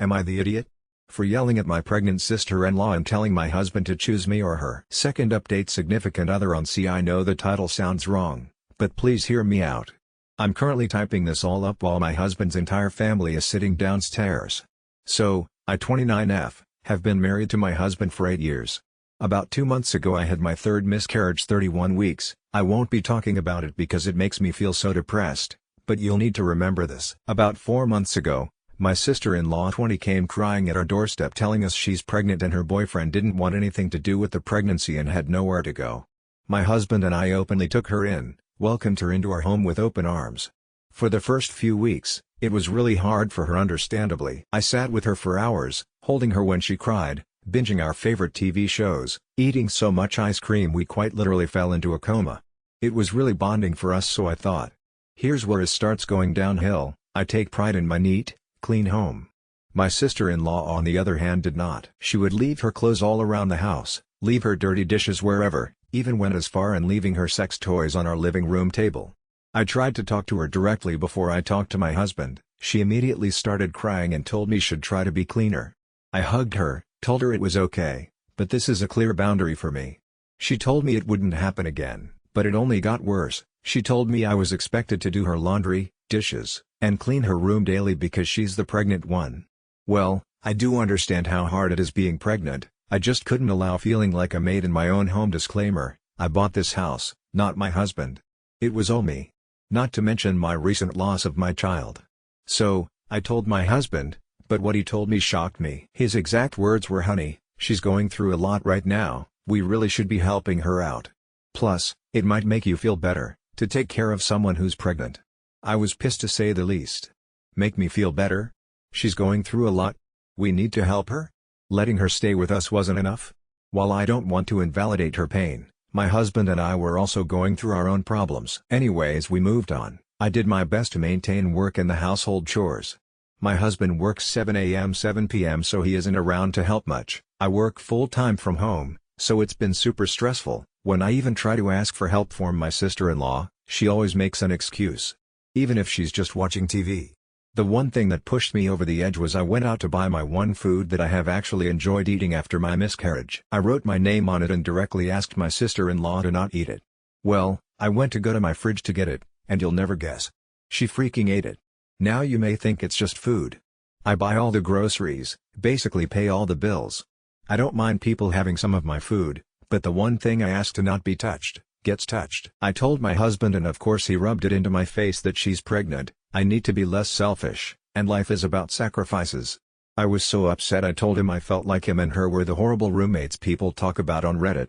Am I the idiot? For yelling at my pregnant sister-in-law and telling my husband to choose me or her. Second update, significant other on. See, I know the title sounds wrong, but please hear me out. I'm currently typing this all up while my husband's entire family is sitting downstairs. So, I 29F, have been married to my husband for 8 years. About 2 months ago I had my third miscarriage, 31 weeks. I won't be talking about it because it makes me feel so depressed, but you'll need to remember this. About 4 months ago, my sister-in-law 20 came crying at our doorstep telling us she's pregnant and her boyfriend didn't want anything to do with the pregnancy and had nowhere to go. My husband and I openly took her in, welcomed her into our home with open arms. For the first few weeks, it was really hard for her, understandably. I sat with her for hours, holding her when she cried, binging our favorite TV shows, eating so much ice cream we quite literally fell into a coma. It was really bonding for us, so I thought. Here's where it starts going downhill. I take pride in my neat, clean home. My sister-in-law on the other hand did not. She would leave her clothes all around the house, leave her dirty dishes wherever, even went as far in leaving her sex toys on our living room table. I tried to talk to her directly before I talked to my husband. She immediately started crying and told me she'd try to be cleaner. I hugged her, told her it was okay, but this is a clear boundary for me. She told me it wouldn't happen again, but it only got worse. She told me I was expected to do her laundry, dishes, and clean her room daily because she's the pregnant one. Well, I do understand how hard it is being pregnant. I just couldn't allow feeling like a maid in my own home. Disclaimer: I bought this house, not my husband. It was all me. Not to mention my recent loss of my child. So, I told my husband, but what he told me shocked me. His exact words were, "Honey, she's going through a lot right now, we really should be helping her out. Plus, it might make you feel better to take care of someone who's pregnant." I was pissed, to say the least. Make me feel better? She's going through a lot. We need to help her? Letting her stay with us wasn't enough? While I don't want to invalidate her pain, my husband and I were also going through our own problems. Anyways, we moved on. I did my best to maintain work and the household chores. My husband works 7 a.m. 7 p.m. so he isn't around to help much. I work full-time from home, so it's been super stressful. When I even try to ask for help from my sister-in-law, she always makes an excuse. Even if she's just watching TV. The one thing that pushed me over the edge was I went out to buy my one food that I have actually enjoyed eating after my miscarriage. I wrote my name on it and directly asked my sister-in-law to not eat it. Well, I went to go to my fridge to get it, and you'll never guess. She freaking ate it. Now you may think it's just food. I buy all the groceries, basically pay all the bills. I don't mind people having some of my food, but the one thing I ask to not be touched, gets touched. I told my husband, and of course he rubbed it into my face, that she's pregnant. I need to be less selfish, and life is about sacrifices. I was so upset I told him I felt like him and her were the horrible roommates people talk about on Reddit.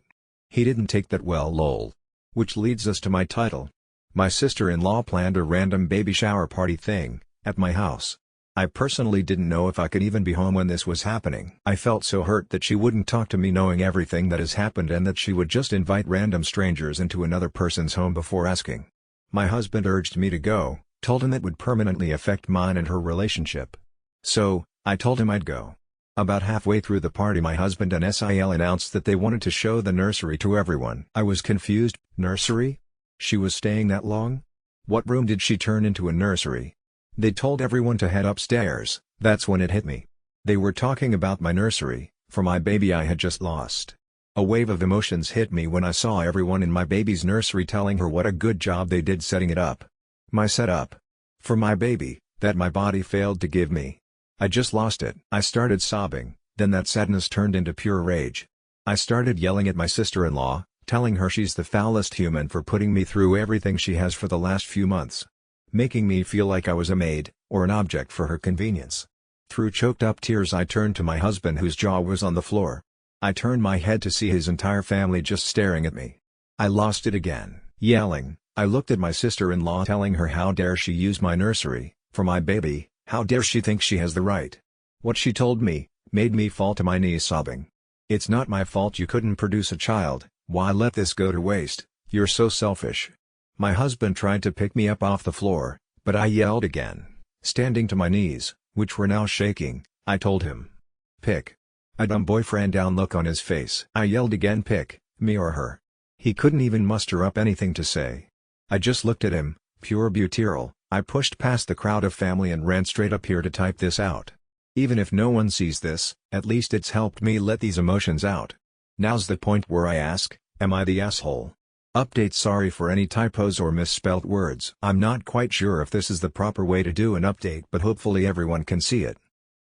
He didn't take that well, lol. Which leads us to my title. My sister-in-law planned a random baby shower party thing, at my house. I personally didn't know if I could even be home when this was happening. I felt so hurt that she wouldn't talk to me knowing everything that has happened and that she would just invite random strangers into another person's home before asking. My husband urged me to go, told him it would permanently affect mine and her relationship. So, I told him I'd go. About halfway through the party my husband and SIL announced that they wanted to show the nursery to everyone. I was confused. Nursery? She was staying that long? What room did she turn into a nursery? They told everyone to head upstairs. That's when it hit me. They were talking about my nursery, for my baby I had just lost. A wave of emotions hit me when I saw everyone in my baby's nursery telling her what a good job they did setting it up. My setup. For my baby, that my body failed to give me. I just lost it. I started sobbing, then that sadness turned into pure rage. I started yelling at my sister-in-law, telling her she's the foulest human for putting me through everything she has for the last few months. Making me feel like I was a maid, or an object for her convenience. Through choked-up tears I turned to my husband whose jaw was on the floor. I turned my head to see his entire family just staring at me. I lost it again, yelling. I looked at my sister-in-law telling her how dare she use my nursery, for my baby, how dare she think she has the right. What she told me, made me fall to my knees sobbing. It's not my fault you couldn't produce a child, why let this go to waste, you're so selfish. My husband tried to pick me up off the floor, but I yelled again, standing to my knees, which were now shaking. I told him. Pick. A dumb boyfriend down look on his face. I yelled again, pick, me or her. He couldn't even muster up anything to say. I just looked at him, pure butyrol. I pushed past the crowd of family and ran straight up here to type this out. Even if no one sees this, at least it's helped me let these emotions out. Now's the point where I ask, am I the asshole? Update: sorry for any typos or misspelt words. I'm not quite sure if this is the proper way to do an update, but hopefully everyone can see it.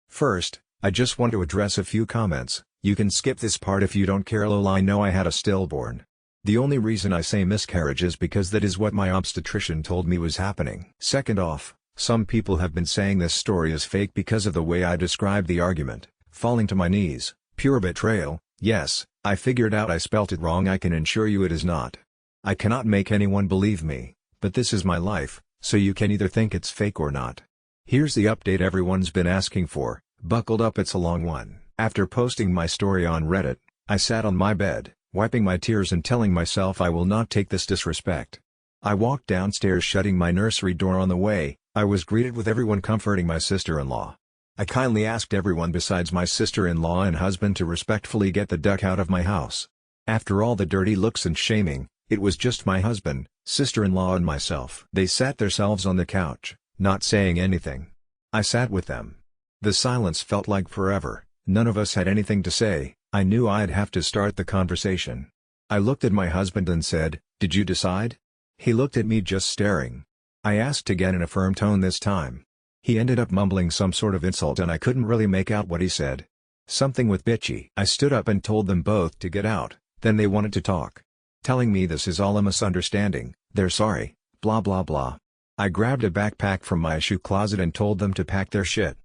First, I just want to address a few comments. You can skip this part if you don't care. Lol, I know I had a stillborn. The only reason I say miscarriage is because that is what my obstetrician told me was happening. Second off, some people have been saying this story is fake because of the way I described the argument. Falling to my knees, pure betrayal. Yes, I figured out I spelt it wrong. I can assure you it is not. I cannot make anyone believe me, but this is my life, so you can either think it's fake or not. Here's the update everyone's been asking for. Buckled up, it's a long one. After posting my story on Reddit, I sat on my bed, wiping my tears and telling myself I will not take this disrespect. I walked downstairs, shutting my nursery door. On the way, I was greeted with everyone comforting my sister-in-law. I kindly asked everyone besides my sister-in-law and husband to respectfully get the duck out of my house. After all the dirty looks and shaming, it was just my husband, sister-in-law and myself. They sat themselves on the couch, not saying anything. I sat with them. The silence felt like forever. None of us had anything to say. I knew I'd have to start the conversation. I looked at my husband and said, "Did you decide?" He looked at me, just staring. I asked again in a firm tone this time. He ended up mumbling some sort of insult and I couldn't really make out what he said. Something with bitchy. I stood up and told them both to get out, then they wanted to talk. Telling me this is all a misunderstanding, they're sorry, blah blah blah. I grabbed a backpack from my shoe closet and told them to pack their shit.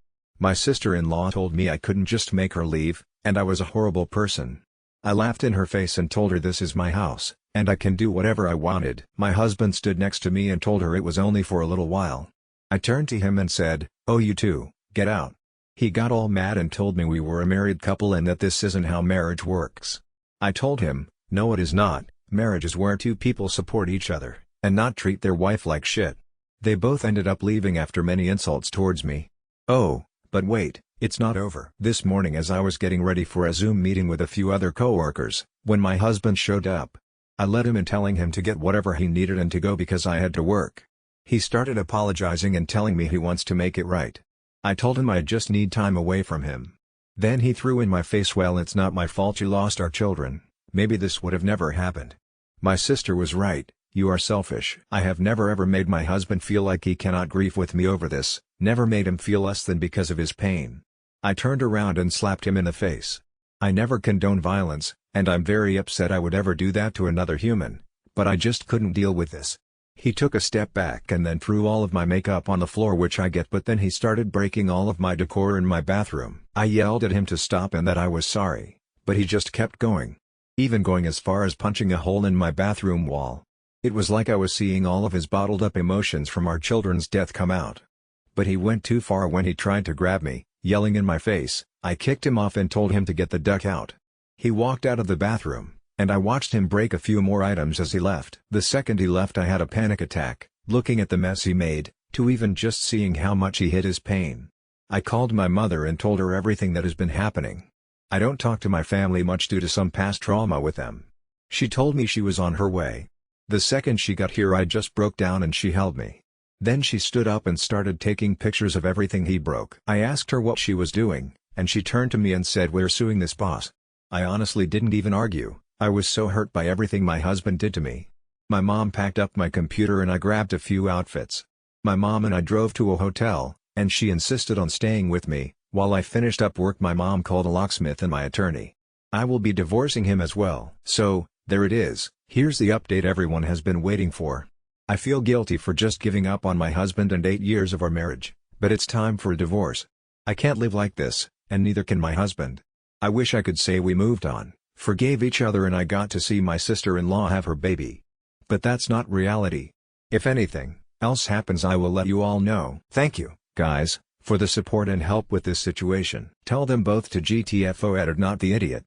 My sister-in-law told me I couldn't just make her leave, and I was a horrible person. I laughed in her face and told her this is my house, and I can do whatever I wanted. My husband stood next to me and told her it was only for a little while. I turned to him and said, "Oh, you too, get out." He got all mad and told me we were a married couple and that this isn't how marriage works. I told him, "No, it is not. Marriage is where two people support each other, and not treat their wife like shit." They both ended up leaving after many insults towards me. Oh, but wait, it's not over. This morning as I was getting ready for a Zoom meeting with a few other coworkers, when my husband showed up, I let him in, telling him to get whatever he needed and to go because I had to work. He started apologizing and telling me he wants to make it right. I told him I just need time away from him. Then he threw in my face, "Well, it's not my fault you lost our children. Maybe this would have never happened." My sister was right, you are selfish. I have never ever made my husband feel like he cannot grieve with me over this, never made him feel less than because of his pain. I turned around and slapped him in the face. I never condone violence, and I'm very upset I would ever do that to another human, but I just couldn't deal with this. He took a step back and then threw all of my makeup on the floor, which I get, but then he started breaking all of my decor in my bathroom. I yelled at him to stop and that I was sorry, but he just kept going. Even going as far as punching a hole in my bathroom wall. It was like I was seeing all of his bottled up emotions from our children's death come out. But he went too far when he tried to grab me, yelling in my face. I kicked him off and told him to get the duck out. He walked out of the bathroom, and I watched him break a few more items as he left. The second he left I had a panic attack, looking at the mess he made, to even just seeing how much he hid his pain. I called my mother and told her everything that has been happening. I don't talk to my family much due to some past trauma with them. She told me she was on her way. The second she got here I just broke down and she held me. Then she stood up and started taking pictures of everything he broke. I asked her what she was doing, and she turned to me and said, "We're suing this boss." I honestly didn't even argue, I was so hurt by everything my husband did to me. My mom packed up my computer and I grabbed a few outfits. My mom and I drove to a hotel, and she insisted on staying with me. While I finished up work my mom called a locksmith and my attorney. I will be divorcing him as well. So, there it is, here's the update everyone has been waiting for. I feel guilty for just giving up on my husband and 8 years of our marriage, but it's time for a divorce. I can't live like this, and neither can my husband. I wish I could say we moved on, forgave each other and I got to see my sister-in-law have her baby. But that's not reality. If anything else happens I will let you all know. Thank you, guys, for the support and help with this situation. Tell them both to GTFO, not the idiot.